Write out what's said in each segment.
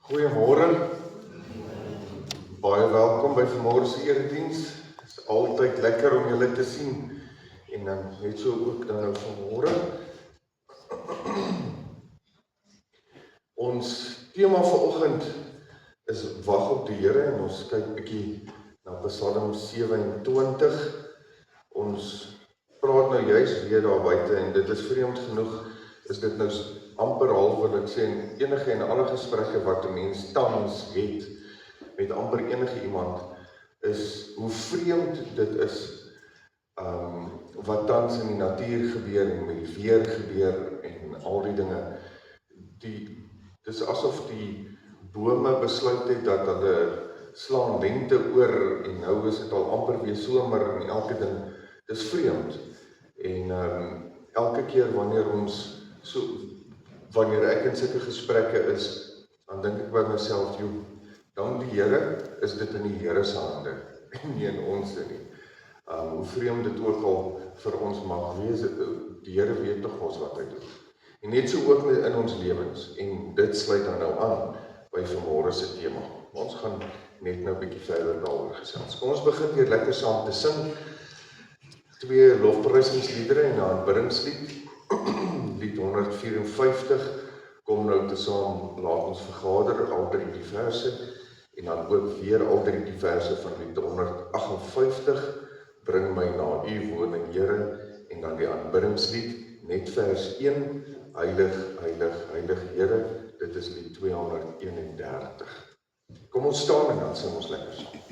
Goeiemôre. Baie welkom by vanmôre se erediens. Dit is altyd lekker om julle te sien. En dan net so ook dan nou vanmôre. Ons tema vanoggend is wag op die Here en ons kyk bietjie na Psalm 27. Ons praat nou juis weer daar buite en dit is vreemd genoeg, is dit nou amper half wat ek sê en enige en alle gesprekke wat 'n mens tans het met amper enige iemand, is hoe vreemd dit is wat tans in die natuur gebeur en met die weer gebeur en al die dinge. Dis asof die bome besluit het dat hulle slaan lente oor en nou is dit al amper weer somer en elke ding, dis vreemd. En elke keer wanneer ek in sulke gesprekke is, dan dink ek by myself, dank die Here, is dit in die Here se hande en nie in ons nie. Hoe vreemd dit ook al vir ons mag wees, die Here weet tog ons wat hy doen. En net so ook in ons lewens, en dit sluit dan nou aan by vanmôre se tema. Ons gaan net nou 'n bietjie verder daaroor gesels. Kom ons begin weer lekker saam te sing. 2 lofprysingsliedere en 'n aanbiddingslied. Lied 154, kom nou te saam, laat ons vergader, al 3 die verse, en dan ook weer al 3 die verse van lied 158, bring my na u woning, Here, en dan die aanbiddingslied, net vers 1, heilig, heilig, heilig, Here, dit is lied 231. Kom ons staan en dan sing ons lekker saam. Sing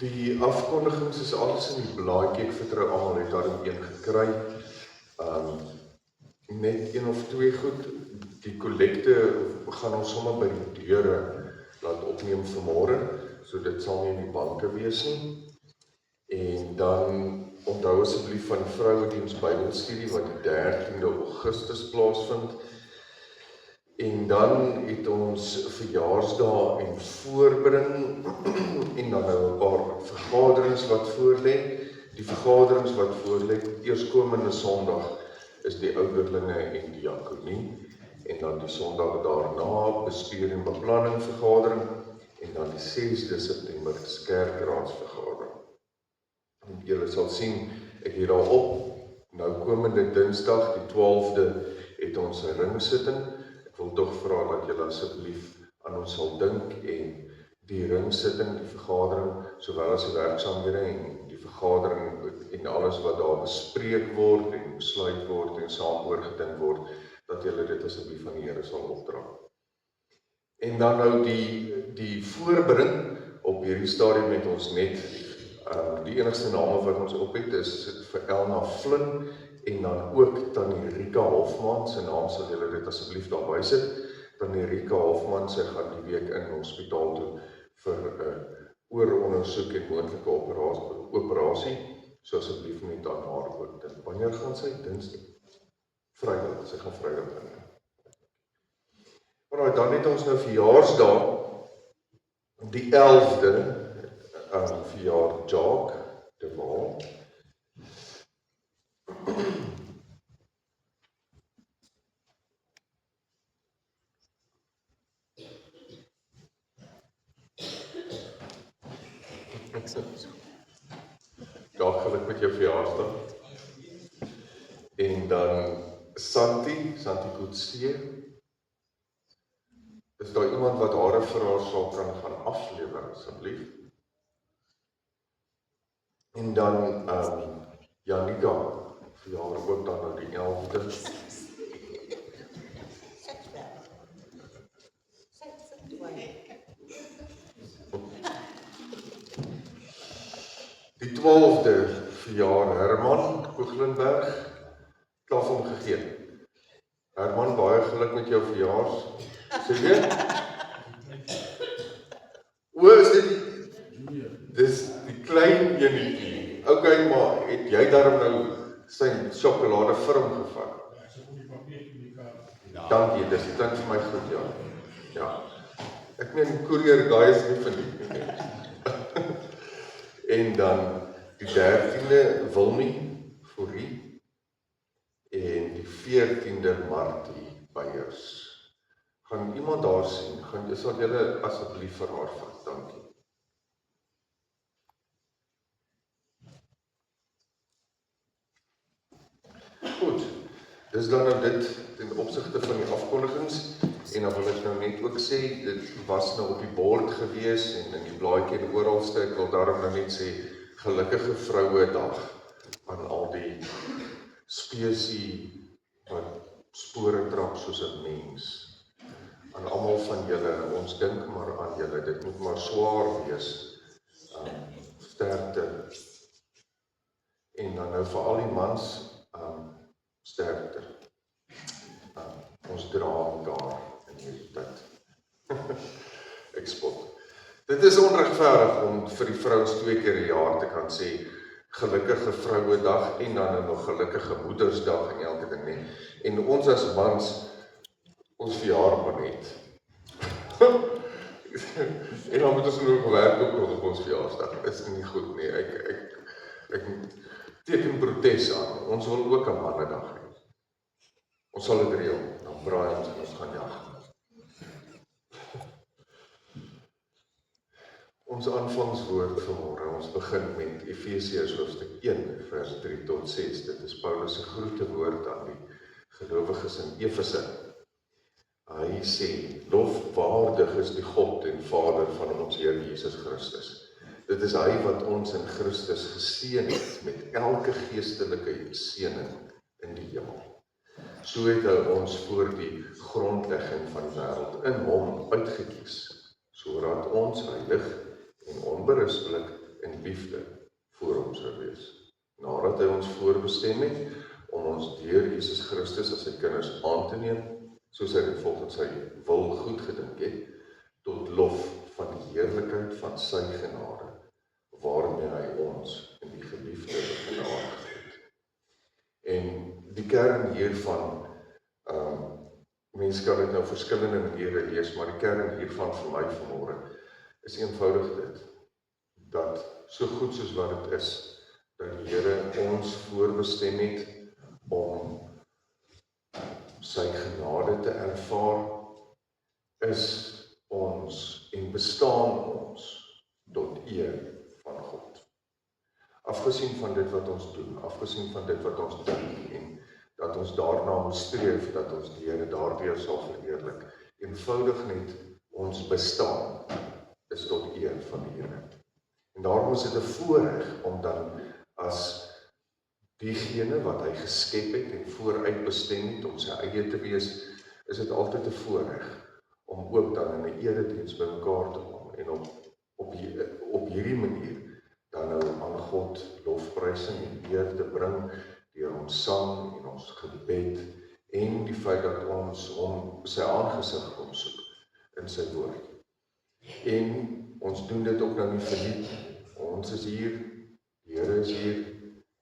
Die afkondigings is alles in die blaadjie, ek vertrou almal het daarin een gekry. Net een of twee goed, die kollekte gaan ons sommer by die deure laat opneem vanmôre, so dit sal nie in die banke wees nie. En dan onthou asseblief van die vrouediens Bybelstudie wat die 13de Augustus plaasvind. En dan het ons verjaarsdae en voorbring en dan nou 'n paar vergaderings wat voorlê. Die vergaderings wat voorlê, eerskomende Sondag is die ouderlinge en diakonie. En dan die Sondag daarna bestuur en beplanning vergadering en dan die 6de September is kerkraadsvergadering. Julle sal sien, ek het daarop, nou komende Dinsdag die 12de het ons 'n ringsitting. Ek wil tog vra dat julle asseblief aan ons sal dink en die ringsitting, die vergadering, sowel as die werksaamhede en die vergadering en alles wat daar bespreek word en besluit word en saam oorgedink word, dat julle dit asseblief aan die Here sal opdra. En dan nou die voorbring op hierdie stadium met ons net die enigste name wat ons op het is vir Elna Flynn en dan ook Tannie Rika Hofman, sy naam sal julle dit asseblief daar bysit. Tannie Rika Hofman, sy gaan die week in hospitaal toe vir 'n oorondersoek en moontlike operasie, so asseblief net aan haar ook dink. Wanneer gaan sy? Dinsdag? Vrydag, sy gaan Vrydag in. Maar dan het ons nou verjaarsdag, die 11de, verjaar Jacques de Waal. Jacques, geluk met jou verjaarsdag. En dan Santi Coetzee. Is daar iemand wat hare vir haar sal kan gaan aflewer, asseblief? En dan Janika, verjaar ook dan nou die 11de. Die 12de verjaar Herman Koeglenberg, klaf hom gegee. Herman, baie geluk met jou verjaars. Sê jy? Is dit dis die klein enetjie. Okay, maar het jy daarom nou sy sjokolade vir hom gevat? Dankie, dis klink vir my goed, ja. Ja. Ek meen courier guy is nie verlief nie. En dan die 13de Wilmie Fourie en die 14de Martie Beyers. Gaan iemand daar sien? Sal julle asseblief vir haar vat, dankie. Goed, dis dan nou dit ten opsigte van die afkondigings en dan wil ek nou net ook sê, dit was nou op die bord gewees en in die blaadjie en oralste, ek wil daarom nou net sê, gelukkige Vrouedag aan al die spesie wat spore trap soos 'n mens. Aan almal van julle, ons dink maar aan julle, dit moet maar swaar wees, sterkte, en dan nou vir al die mans, sterkte, ons dra daar in hierdie tyd. Ek spot. Dit is onregverdig om vir die vrouens 2 keer 'n jaar te kan sê, gelukkige Vrouedag en dan nog gelukkige Moedersdag en elke ding nie. En ons as mans, ons verjaar maar net. En dan moet ons nog werk ook op ons verjaarsdag. Is nie goed nie. Ek teken protes aan. Ons wil ook 'n mannedag hê. Ons sal dit reël. Dan braai ons en ons gaan jag. Ons aanvangswoord vanmôre, ons begin met Efesiërs hoofstuk 1 vers 3 tot 6. Dit is Paulus se groetewoord aan die gelowiges in Efese. Hy sê, lofwaardig is die God en Vader van ons Here Jesus Christus. Dit is hy wat ons in Christus geseën het met elke geestelike seëning in die hemel. So het hy ons voor die grondlegging van die wêreld in hom uitgekies, sodat ons heilig en onberispelik in liefde voor hom sou wees. Nadat hy ons voorbestem het om ons deur Jesus Christus as sy kinders aan te neem, soos hy dit volgens sy wil goed gedink het, tot lof van die heerlikheid van sy genade, waarmee hy ons in die geliefde begenadigd het. En die kern hiervan, mense kan dit nou verskillende maniere lees, maar die kern hiervan vir my vanmôre is eenvoudig dit, dat so goed soos wat dit is, dat die Here ons voorbestem het om sy genade te ervaar, is ons en bestaan ons tot eer van God. Afgesien van dit wat ons doen, afgesien van dit wat ons dink en dat ons daarna moet streef, dat ons die Here daardeur sal verheerlik. Eenvoudig net ons bestaan is tot eer van die Here. En daarom is dit 'n voorreg om dan as diegene wat hy geskep het en vooruitbestem het om sy eie te wees, is dit altyd 'n voorreg om ook dan in 'n erediens bymekaar te kom en op hierdie manier dan nou aan God lofprysing en eer te bring deur ons sang en ons gebed en die feit dat ons hom sy aangesig kom soek in sy woord. En ons doen dit ook nou nie verniet. Ons is hier, die Here is hier,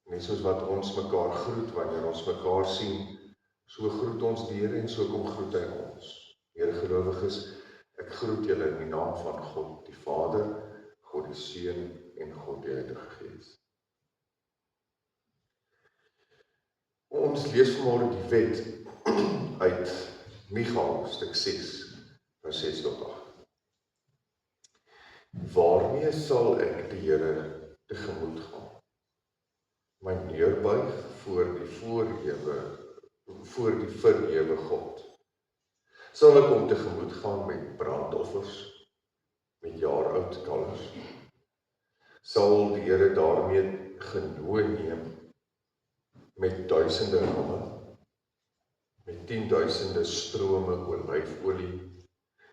net soos wat ons mekaar groet wanneer ons mekaar sien, so groet ons die Here en so kom groet hy ons. Here gelowiges, ek groet julle in die naam van God die Vader, God die Seun en God die Heilige Gees. Ons lees vanmôre die wet uit Micha hoofstuk 6 vers 6 tot 8. Waarmee sal ek die Here tegemoet gaan? My neerbuig voor die verhewe God. Sal ek hom tegemoet gaan met brandoffers, met jaaroud kalvers? Sal die Here daarmee genoeg neem met duisende ramme, met 10.000 strome olyfolie?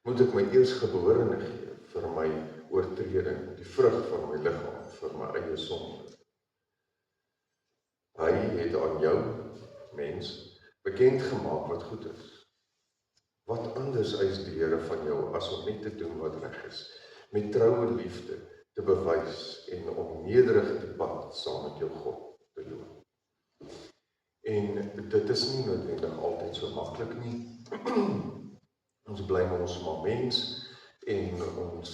Moet ek my eersgeborene gee vir my oortreding, die vrug van my liggaam vir my eie sonde? Hy het aan jou, mens, bekend gemaak wat goed is. Wat anders eis die Here van jou as om net te doen wat reg is, met troue liefde te bewys en om nederig die pad saam met jou God te loop. En dit is nie noodwendig altyd so maklik nie. Ons bly ons maar mens en ons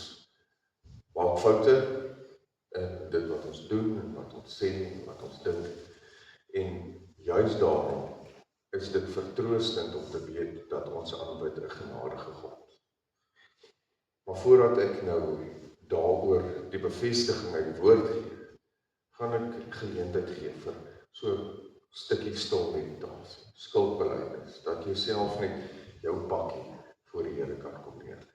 maak foute in dit wat ons doen en wat ons sê en wat ons dink. En juist daarom is dit vertroostend om te weet dat ons aanbid 'n genadige God. Maar voordat ek nou daaroor die bevestiging uit die woord gee, gaan ek geleentheid gee vir so 'n stukkie stil meditasie, skuldbelydenis, dat jy self net jou pakkie voor die Here kan kom neer.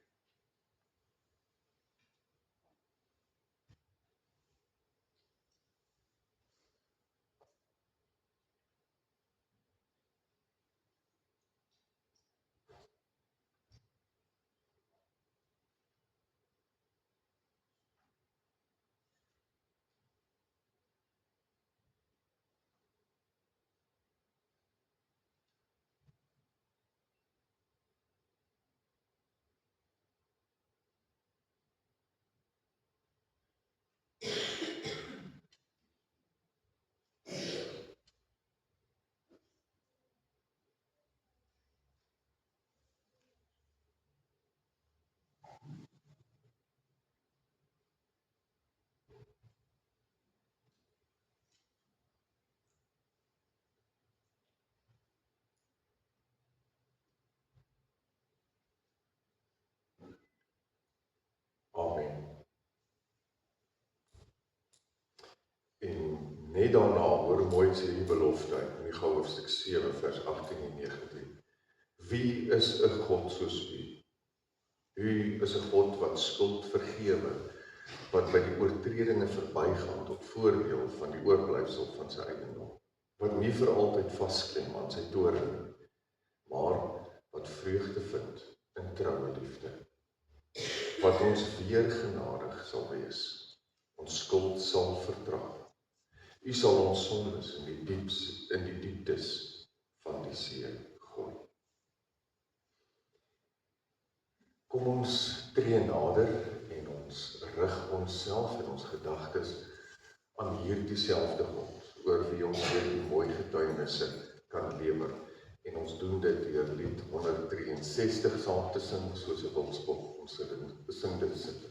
Amen. En net daarna hoor mooi sê die belofte in Micha hoofstuk 7 vers 18 en 19. Wie is 'n God soos U? U is 'n God wat skuld vergewe, wat by die oortredinge verbygaan tot voordeel van die oorblyfsel van sy eiendom, wat nie vir altyd vasklem aan sy toorn nie, maar wat vreugde vind in troue liefde, wat ons weer genadig sal wees ons skuld sal verdra. U sal ons sondes in die dieptes van die see gooi. Kom ons tree nader en ons rig onsself en ons gedagtes aan hierdie selfde God, oor wie ons hierdie mooi getuienisse kan lewer. En ons doen dit deur lied 163 saam te sing, soos 'n wilspot, ons sing dit sit.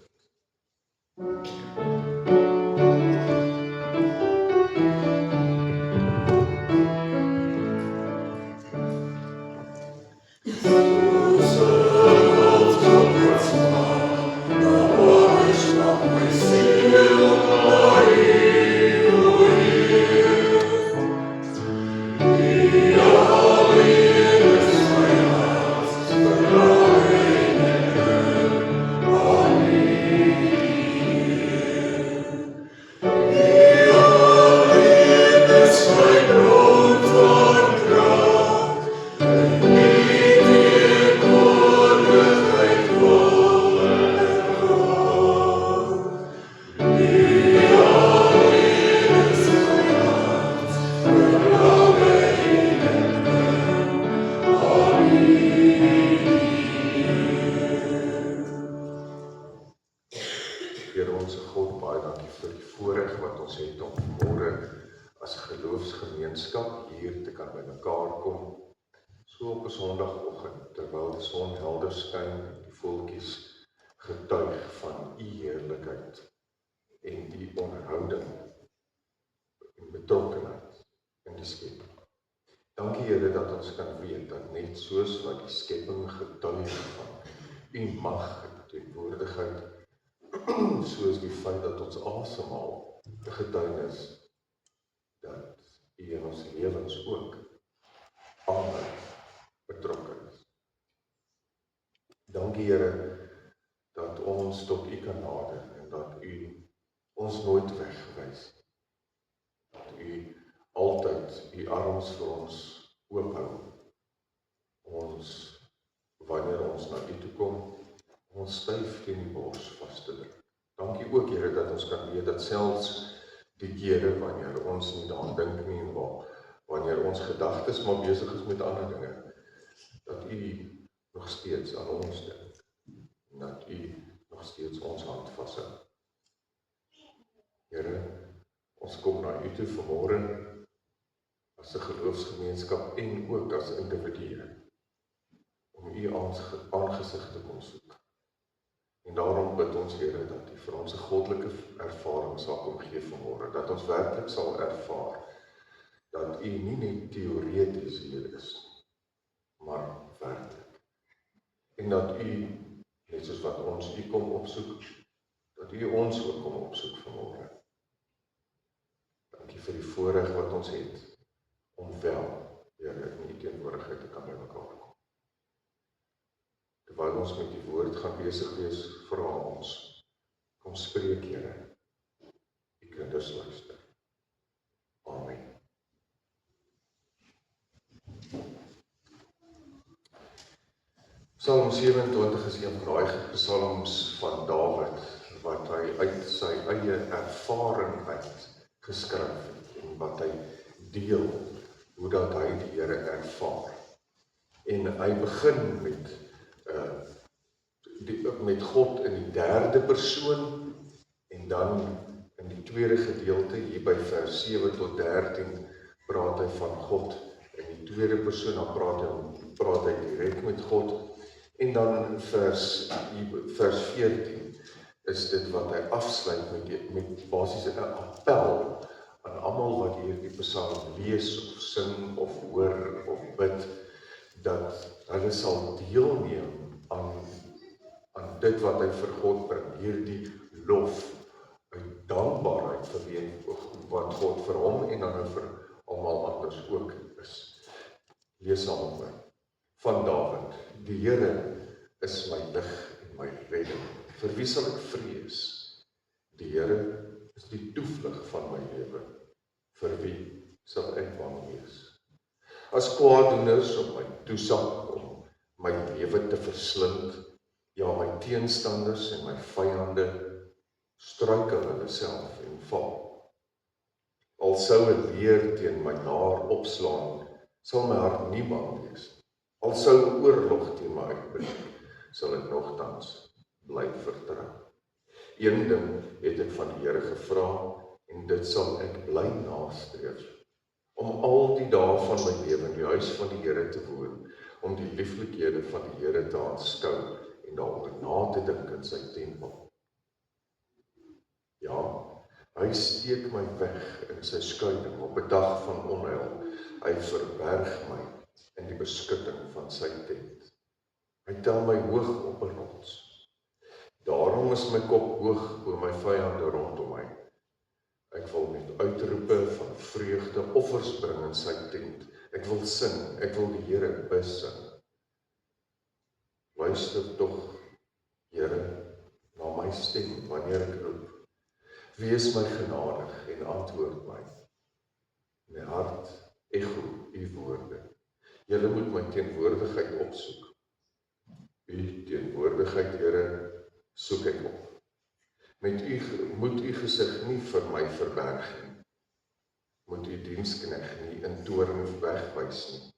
Here onse God, baie dankie vir die voorreg wat ons het om môre as geloofsgemeenskap hier te kan by mekaar kom. So op 'n Sondagoggend, terwyl die son helder skyn en die voeltjies getuig van u heerlikheid en die onderhouding en betrokkenheid in die skepping. Dankie Here dat ons kan weet dat net soos wat die skepping getuig van u mag en teenwoordigheid, soos die feit dat ons asemhaal 'n getuienis dat u in ons lewens ook altyd betrokken is. Dankie Here dat ons tot u kan nader en dat u ons nooit wegwys. Dat u altyd u arms vir ons oophou. Ons, wanneer ons na u toe kom, ons styf teen die bors vas te druk. Dankie ook Here dat ons kan weet dat selfs die kere wanneer ons nie daaraan dink nie en wanneer ons gedagtes maar besig is met ander dinge, dat u nog steeds aan ons dink en dat u nog steeds ons hand vashou. Here, ons kom na u toe vanmôre as 'n geloofsgemeenskap en ook as individue om u aangesig te kom soek. En daarom bid ons Here dat u vir ons 'n goddelike ervaring sal kom gee vanmôre, dat ons werklik sal ervaar dat u nie net teoreties hier is, maar werklik. En dat u, net soos wat ons u kom opsoek, dat u ons ook kom opsoek vanmôre. Dankie vir die voorreg wat ons het om wel, Here, in u teenwoordigheid te kan by mekaar kom. Terwyl ons met die woord gaan besig wees, vra ons, kom spreek Here, u kinders luister. Amen. Psalm 27 is een van daai psalms van Dawid, wat hy uit sy eie ervaring uit geskryf het, en wat hy deel, hoe dat hy die Here ervaar. En hy begin met God in die derde persoon, en dan in die tweede gedeelte, hier by vers 7 tot 13, praat hy van God. In die tweede persoon, dan praat hy direk met God. En dan in vers 14 is dit wat hy afsluit met basies 'n appel aan almal wat hierdie psalm lees of sing of hoor of bid, dat hulle sal deelneem aan dit wat hy vir God bring, hierdie lof, uit dankbaarheid vir wat God vir hom en dan vir almal anders ook is. Lees saam met my. Van Dawid: Die Here is my lig en my redding. Vir wie sal ek vrees? Die Here is die toevlug van my lewe. Vir wie sal ek bang wees? As kwaaddoeners op my toesak om my lewe te verslind, ja, my teenstanders en my vyande struikel hulle myself en val. Al sou 'n leer teen my naar opslaan, sal my hart nie bang wees. Al sou 'n oorlog teen my uitbreek, sal ek nogtans bly vertrou. Een ding het ek van die Here gevra, en dit sal ek bly nastreef, om al die dae van my lewe in die huis van die Here te woon, om die lieflikhede van die Here te aanskou en daaroor na te dink in sy tempel. Ja, hy steek my weg in sy skuiling op 'n dag van onheil. Hy verberg my in die beskutting van sy tent. Hy tel my hoog op 'n rots. Daarom is my kop hoog oor my vyande rondom my. Ek wil met uitroepe van vreugde offers bring in sy tent. Ek wil sing, ek wil die Here besing. Luister tog, Here, na my stem wanneer ek roep. Wees my genadig en antwoord my. My hart echo u woorde. Julle moet my teenwoordigheid opsoek. U teenwoordigheid, Here, soek ek op. Moet u gesig nie vir my verberg nie. Moet u diensknegt nie in toorn wegwys nie.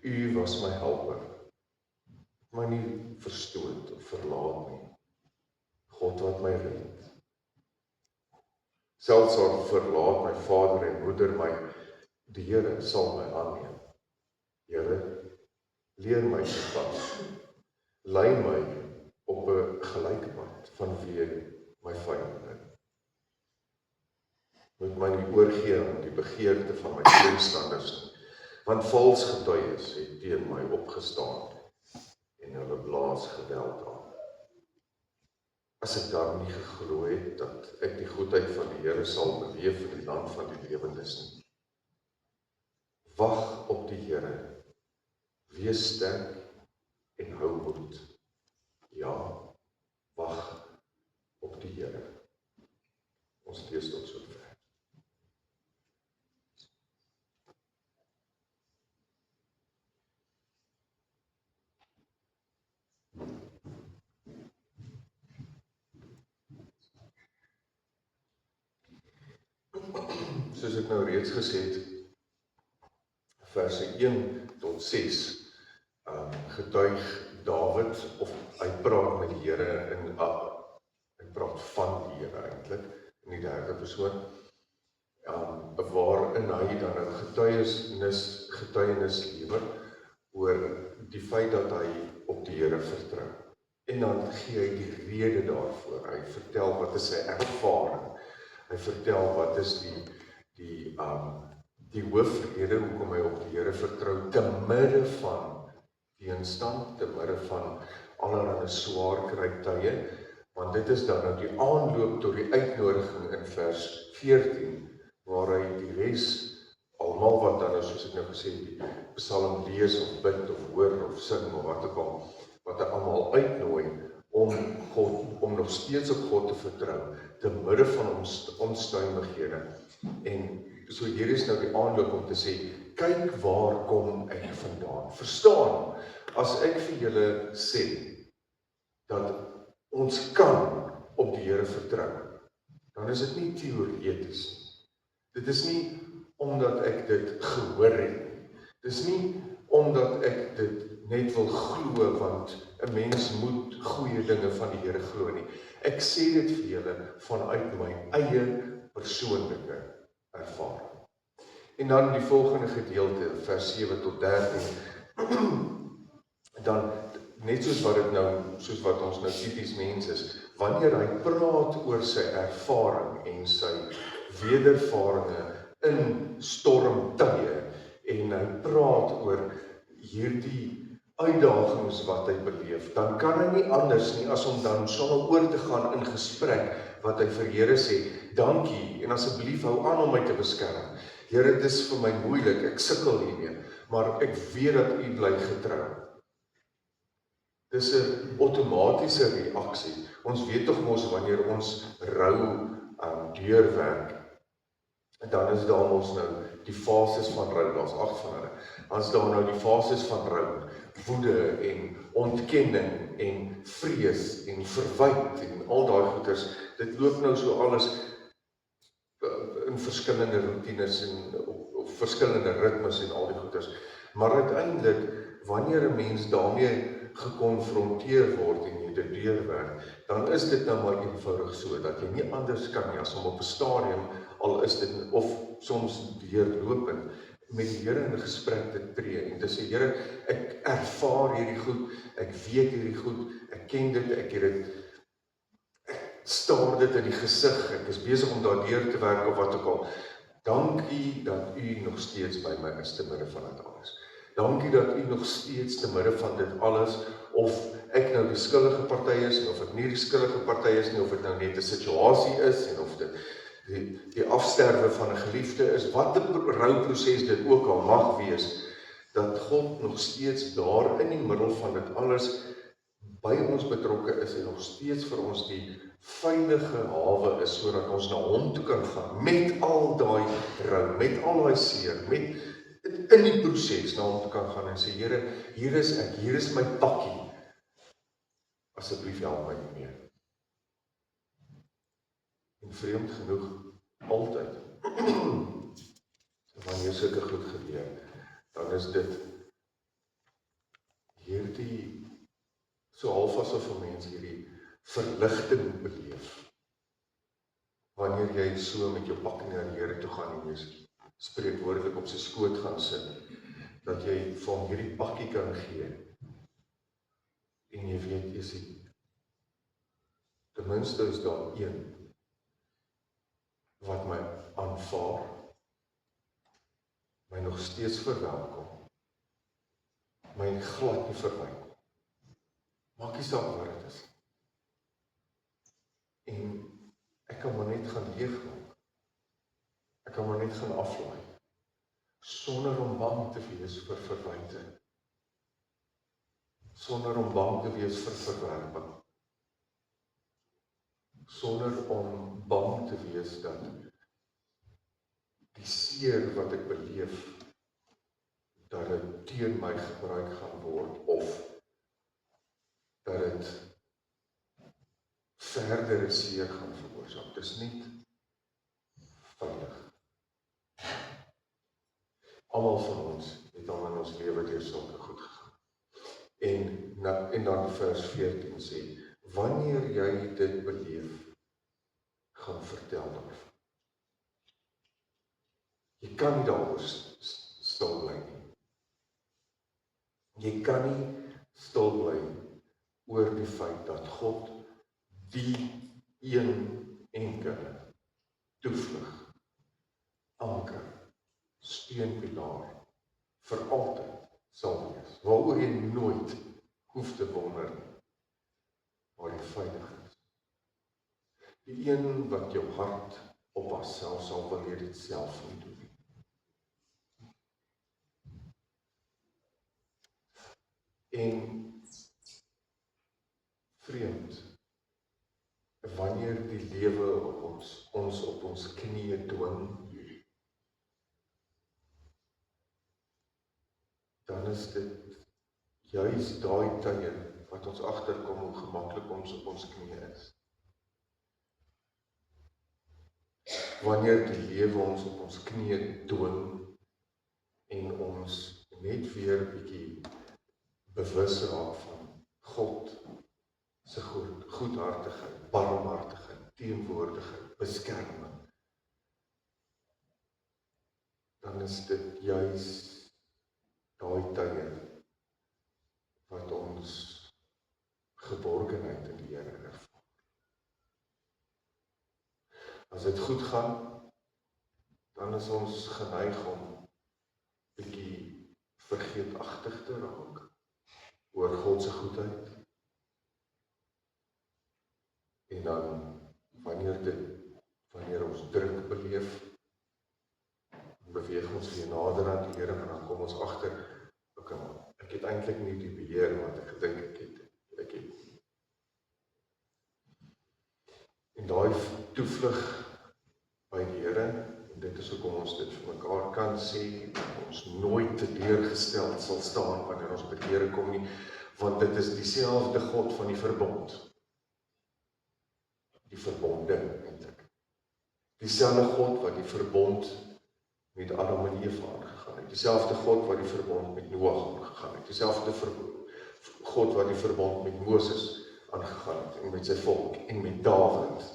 U was my helper. My nie verstoot of verlaat nie. God wat my red. Selfs al verlaat my vader en moeder my, die Here sal my aanneem. Here, leer my die pad. Lei my op 'n gelyke pad vanweë my vyande. Moet my nie oorgee aan die begeerte van my teenstanders nie, want vals getuies het teen my opgestaan en hulle blaas geweld aan. As ek dan nie geglo het dat ek die goedheid van die Here sal beleef in die land van die lewendes nie. Wag op die Here, wees sterk en hou moed. Ja, wag op die Here. Ons lees tot sover. Soos ek nou reeds gesê het, verse 1 tot 6, getuig Dawid, of hy praat met die Here en hy praat van die Here eintlik, in die derde persoon, waarin hy dan 'n getuienis lewer oor die feit dat hy op die Here vertrou. En dan gee hy die rede daarvoor. Hy vertel wat is sy ervaring. Hy vertel wat is die hoofrede hoekom hy op die Here vertrou, te midde van teenstand, te midde van allerlei swaar kry tye, want dit is dan nou die aanloop tot die uitnodiging in vers 14, waar hy die res, almal wat dan, soos ek nou gesê het, die psalm lees of bid of hoor of sing of wat ook al, wat hy almal uitnooi om nog steeds op God te vertrou, te midde van onstuimighede. En so hier is nou die aanloop om te sê, kyk waar kom ek vandaan. Verstaan, as ek vir julle sê, dat ons kan op die Here vertrou, dan is dit nie teoreties nie. Dit is nie omdat ek dit gehoor het nie. Dit is nie omdat ek dit net wil glo, want 'n mens moet goeie dinge van die Here glo nie. Ek sê dit vir julle vanuit my eie persoonlike ervaring. En dan die volgende gedeelte, vers 7 tot 13, dan net soos wat ons nou tipies mens is, wanneer hy praat oor sy ervaring en sy wedervarings in stormtye, en hy praat oor hierdie uitdagings wat hy beleef, dan kan hy nie anders nie as om dan sommer oor te gaan in gesprek, wat hy vir Here sê, dankie, en asseblief hou aan om my te beskerm. Here, dit is vir my moeilik, ek sukkel hiermee, maar ek weet dat u bly getrou. Dis 'n outomatiese reaksie. Ons weet tog mos wanneer ons rou deurwerk, dan is daar mos nou die fases van rou, daar's 8 van hulle. Dan is daar nou die fases van rou, woede en ontkenning en vrees en verwyte en al daai goeters. Dit loop nou so alles in verskillende routines en op verskillende ritmes en al die goeters. Maar uiteindelik, wanneer 'n mens daarmee gekonfronteer word en jy dit deurwerk, dan is dit nou maar eenvoudig so dat jy nie anders kan nie as om op 'n stadium, al is dit of soms deurlopend, met die Here in 'n gesprek te tree en te sê, Here, ek ervaar hierdie goed, ek weet hierdie goed, ek ken dit, ek het dit, staar dit in die gesig, ek is besig om daardeur te werk of wat ook al. Dankie dat u nog steeds by my is te midde van dit alles. Dankie dat u nog steeds te midde van dit alles, of ek nou die skuldige party is, en of ek nie die skuldige party is nie, of dit nou net 'n situasie is, en of dit die afsterwe van 'n geliefde is, wat 'n rouproses dit ook al mag wees, dat God nog steeds daar in die middel van dit alles by ons betrokke is en nog steeds vir ons die veilige hawe is, sodat ons na hom toe kan gaan, met al daai rou, met al daai seer, met in die proses na hom toe kan gaan en sê, Here, hier is ek, hier is my pakkie, asseblief help my nie meer. En vreemd genoeg, altyd, wanneer sulke goed gebeur, dan is dit hierdie, so half asof 'n mens hierdie verligting beleef, wanneer jy so met jou pakkie na die Here toe gaan en jy spreekwoordelik op sy skoot gaan sit, dat jy vir hom hierdie pakkie kan gee, en jy weet, jy sê, ten minste is daar een, wat my aanvaar, my nog steeds verwelkom, my glad nie verwyk. Maak nie saak wat dit is. En ek kan maar net gaan leegmaak. Ek kan maar net gaan aflaai, sonder om bang te wees vir verwyte, sonder om bang te wees vir verwerping, sonder om bang te wees dat die seer wat ek beleef, dat dit teen my gebruik gaan word, of dat dit verdere seer gaan veroorsaak. Dis nie veilig. Almal van ons het al in ons lewe deur sulke goed gegaan. En dan vers 14 sê, wanneer jy dit beleef, gaan vertel daarvan. Jy kan nie daaroor stil bly nie. Jy kan nie stil bly oor die feit dat God die een enkele toevlug, anker, steunpilaar vir altyd sal wees, waaroor jy nooit hoef te wonder nie, waar jy veilig is. Die een wat jou hart oppas, selfs al wil jy dit self nie doen nie. En vreemd, wanneer die lewe op ons op ons knieë dwing, dan is dit juis daai tye wat ons agterkom hoe gemaklik ons op ons knieë is. Wanneer die lewe ons op ons knieë dwing en ons net weer 'n bietjie bewus raak van God se goedhartigheid, barmhartigheid, teenwoordigheid, beskerming, dan is dit juis daai tye wat ons geborgenheid in die Here ervaar. As dit goed gaan, dan is ons geneig om bietjie vergeetachtig te raak oor God se goedheid. En dan, wanneer ons druk beleef, beweeg ons weer nader aan die Here, en dan kom ons agter, ek het eintlik nie die beheer wat ek gedink ek het. En daai toevlug by die Here, en dit is dis hoekom ons dit vir mekaar kan sê, ons nooit teleurgesteld sal staan wanneer ons by die Here kom nie, want dit is dieselfde God van die verbond. Die verbonding, eintlik. Dieselfde God wat die verbond met Adam en Eva aangegaan het. Dieselfde God wat die verbond met Noag aangegaan het. Dieselfde God wat die verbond met Moses aangegaan het, en met sy volk, en met Dawid.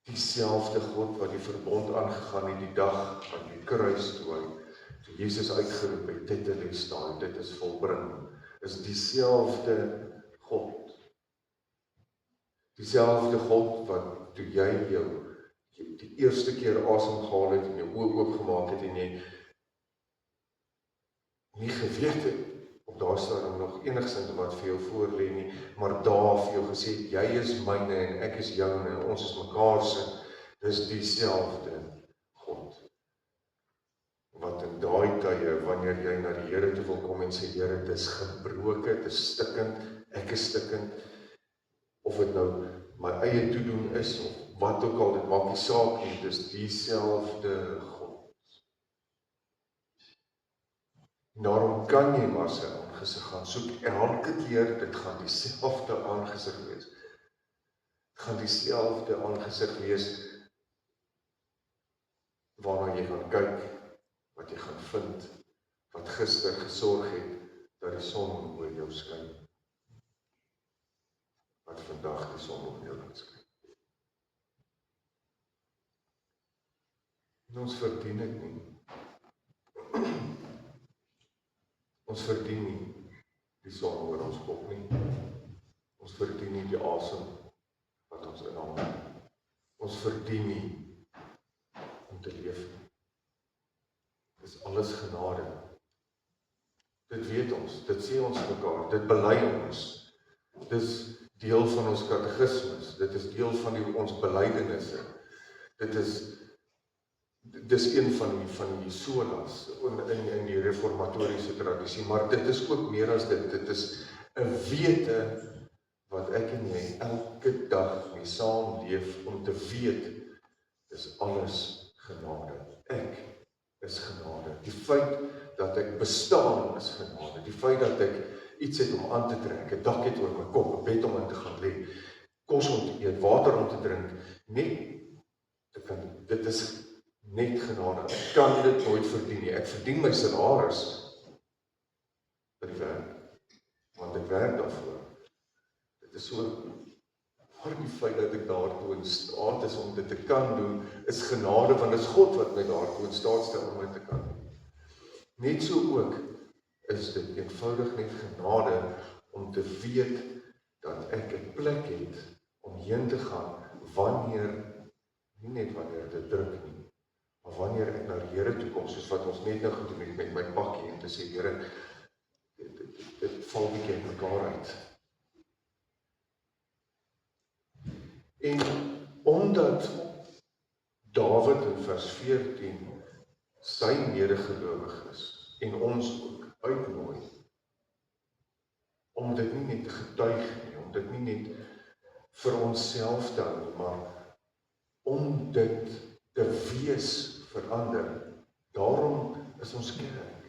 Dieselfde God wat die verbond aangegaan het die dag aan die kruis toe Jesus uitgeroep het, dit het staan, dit is volbring, is dieselfde God. Dieselfde God wat toe jy jou die eerste keer asem gehaal het en jou oë oopgemaak het en jy nie geweet het op daar staan nog enigsins wat vir jou voorlê nie, maar daar vir jou gesê het, jy is myne en ek is joune en ons is mekaar se, dis dieselfde God. Wat in daai tye, wanneer jy na die Here toe wil kom en sê, Here, dit is gebroke, dit is stikkend, ek is stikkend, of dit nou my eie toedoen is, of wat ook al, dit maak nie saak nie, dis dieselfde God. Daarom kan jy maar sy aangesig gaan soek, elke keer, dit gaan dieselfde aangesig wees. Dit gaan dieselfde aangesig wees, waarna jy gaan kyk, wat jy gaan vind, wat gister gesorg het, dat die son oor jou skyn. Wat vandag die son oor jou laat skyn. En ons verdien dit nie. Ons verdien nie die son oor ons kop nie. Ons verdien nie die asem wat ons inhaal. Ons verdien nie om te leef nie. Dit is alles genade. Dit weet ons, dit sê ons mekaar, dit bely ons. Dit is deel van ons katekismes, dit is deel van ons belydenisse. Dis een van die solas in die reformatoriese tradisie, maar dit is ook meer as dit. Dit is 'n wete wat ek en jy elke dag mee saamleef om te weet, dis alles genade. Ek is genade. Die feit dat ek bestaan is genade. Die feit dat ek iets het om aan te trek, 'n dak het oor my kop, 'n bed om in te gaan lê, kos om te eet, water om te drink, dit is net genade. Ek kan dit nooit verdien nie. Ek verdien my salaris by die werk, want ek werk daarvoor. Dit is so, maar die feit dat ek daartoe in staat is om dit te kan doen, is genade, want dit is God wat my daartoe in staat stel om dit te kan doen. Net so ook is dit eenvoudig net genade om te weet dat ek 'n plek het om heen te gaan nie net wanneer dit druk nie, maar wanneer ek na die Here toe kom, soos wat ons net nou gedoen het met my pakkie en te sê, Here, dit val bietjie uit mekaar uit. En omdat Dawid in vers 14 sy medegelowiges en ons ook uitnooi om dit nie net te getuig nie, om dit nie net vir onsself te hou nie, maar om dit te wees verander. Daarom is ons kerk.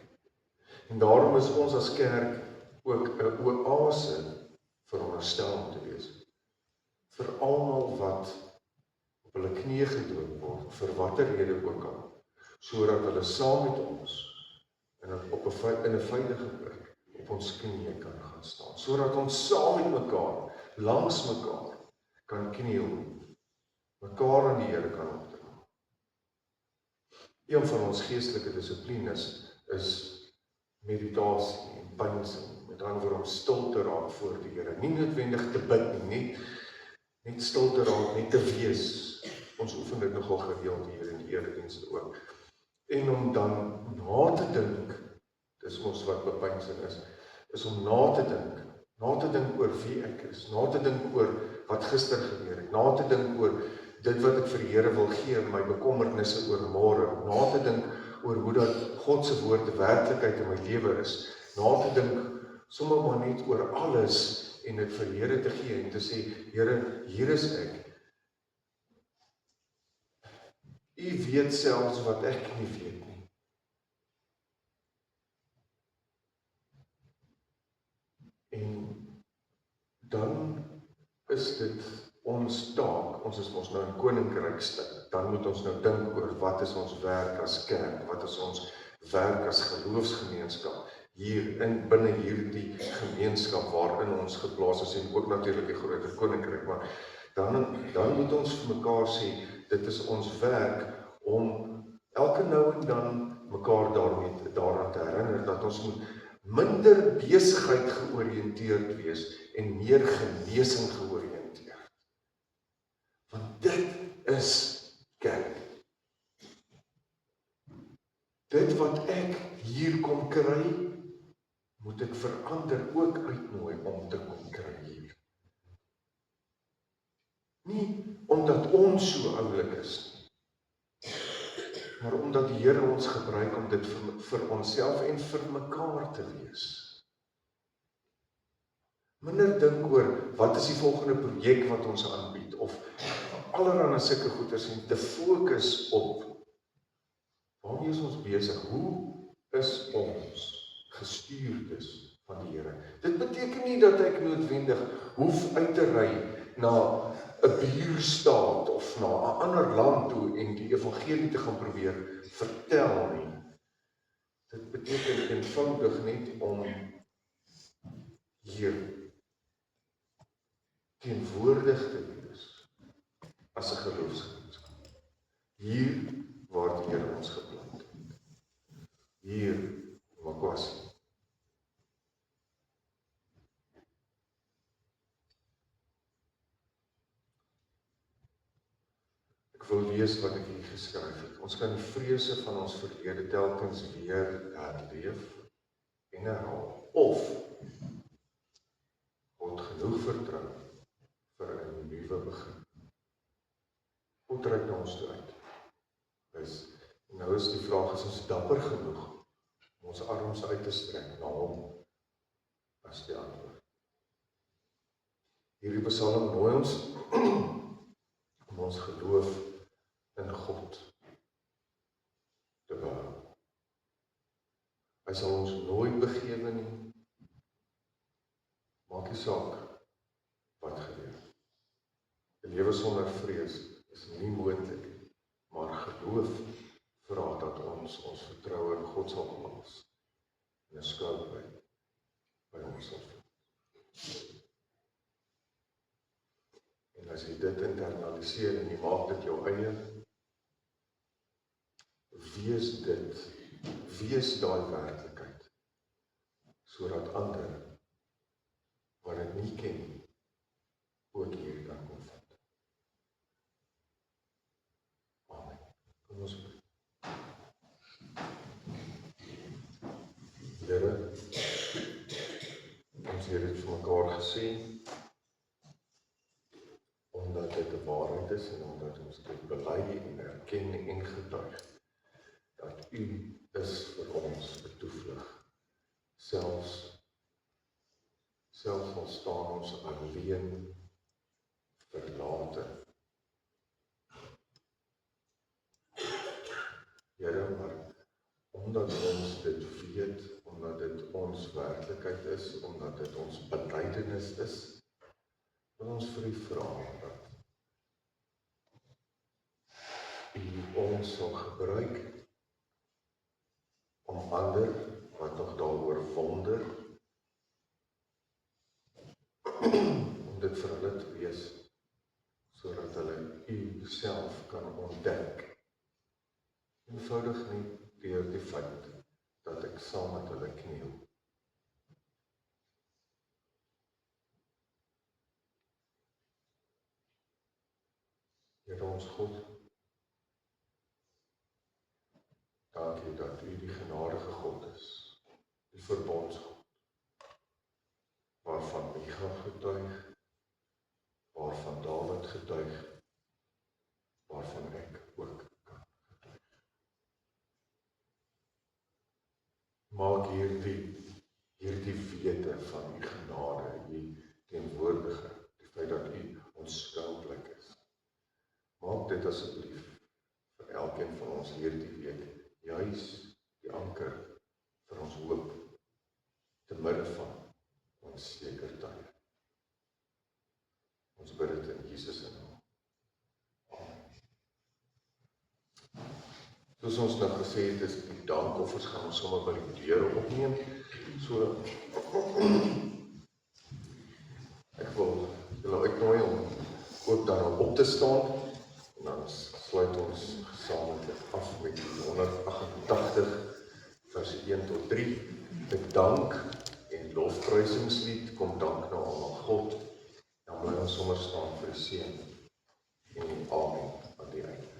En daarom is ons as kerk ook 'n oase veronderstel om te wees. Vir almal wat op hulle knieë gedoop word, vir watter rede ook al, sodat hulle saam met ons in 'n veilige plek op ons knieë kan gaan staan, sodat ons saam met mekaar, langs mekaar, kan kniel, mekaar aan die Here kan opdra. Een van ons geestelike dissiplines is meditasie en pynsing, met ander woorde om stil te raak voor die Here, nie noodwendig te bid nie, net stil te raak, net te wees. Ons oefen dit nogal gereeld hier in die eredienste ook. En om dan na te dink, dis ons wat bepynsing is om na te dink oor wie ek is, na te dink oor wat gister gebeur het, na te dink oor dit wat ek vir die Here wil gee, my bekommernisse oor môre, na te dink oor hoe dat God se woord 'n werklikheid in my lewe is, na te dink sommer maar net oor alles en dit vir die Here te gee en te sê, Here, hier is ek. U weet selfs wat ek nie weet nie. En dan is dit ons taak, ons is ons nou in koninkrykstyd, dan moet ons nou dink oor wat is ons werk as kerk, wat is ons werk as geloofsgemeenskap, hier in binne hierdie gemeenskap waarin ons geplaas is, en ook natuurlik die groter koninkryk, maar dan moet ons vir mekaar sê, dit is ons werk om elke nou en dan mekaar daaraan te herinner, dat ons moet minder besigheid georiënteerd wees, en meer genesing georiënteerd. Want dit is kerk. Dit wat ek hier kom kry, moet ek verander ook uitnooi om te kom kry hier. Nie omdat ons so oulik is nie, maar omdat die Here ons gebruik om dit vir onsself en vir mekaar te wees. Minder dink oor wat is die volgende projek wat ons aanbied, of allerhande sulke goeders, en te fokus op waarmee is ons besig, hoe is ons gestuurdes van die Here. Dit beteken nie dat ek noodwendig hoef uit te ry na 'n buurstaat of na 'n ander land toe en die evangelie te gaan probeer vertel nie. Dit beteken eenvoudig net om hier teenwoordig te wees as 'n geloofsgemeenskap. Hier waar die Here ons geplant het. Hier in Makwasi. Ek wil lees wat ek hier geskryf het. Ons kan die vrese van ons verlede telkens weer herleef en herhaal. Of God genoeg vertrou vir 'n nuwe begin. God reik na ons toe uit. Nou is die vraag, is ons dapper genoeg om ons arms uit te strek na hom as die antwoord. Hierdie Psalm nooi ons om ons geloof in God te behou. Hy sal ons nooit begewe nie, maak nie saak wat gebeur. 'n Lewe sonder vrees is nie moontlik, maar geloof vra dat ons vertroue in God sal plaas en 'n skuld by ons sal vind. En as jy dit internaliseer en jy maak dit jou eie, wees daai werklikheid, sodat ander wat dit nie ken nie, ook hier kan kom vind. Amen. Kom ons bid. Here, ons het dit vir mekaar gesê, omdat dit 'n waarheid is en omdat ons dit bely en erken en getuig, dat U is vir ons 'n toevlug. Selfs al staan ons alleen, verlate. Here, maar omdat ons dit weet, omdat dit ons werklikheid is, omdat dit ons belydenis is, wil ons vir U vra dat U ons sal gebruik om ander wat nog daaroor wonder, om dit vir hulle te wees, sodat hulle U self kan ontdek. Eenvoudig nie deur die feit dat ek saam met hulle kniel. Here ons God, dankie dat U die genadige God is, die verbondsgod, waarvan Micha getuig, waarvan Dawid getuig, waarvan ek ook kan getuig. Maak hierdie wete van U genade, U teenwoordigheid, die feit dat U onskoudelik is. Maak dit asseblief vir elke elkeen van ons hierdie week juis die anker vir ons hoop te midde van ons seker tye. Ons bid dit in Jesus se naam. Amen. Soos ons nou gesê het, is die dankoffers gaan ons sommer by die deur opneem. So ek wil julle uitnooi om ook dan op te staan en dan sluit ons gesamentlik af met die 188 vers 1 tot 3. Ek dank en lofprysingslied, kom dank nou aan God. Dan bly ons sommer staan vir die seën en die amen aan die einde.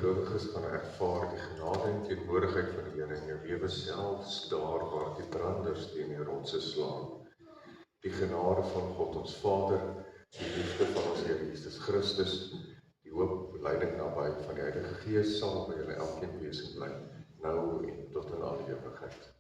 Gelowiges gaan ervaar die genade en teenwoordigheid van die Here in jou lewe selfs daar waar die branders teen die rotse slaan. Die genade van God ons Vader, die liefde van ons Here Jesus Christus, die hoop, leiding naby van die Heilige Gees sal by julle elkeen wees en bly, nou en tot in alle ewigheid.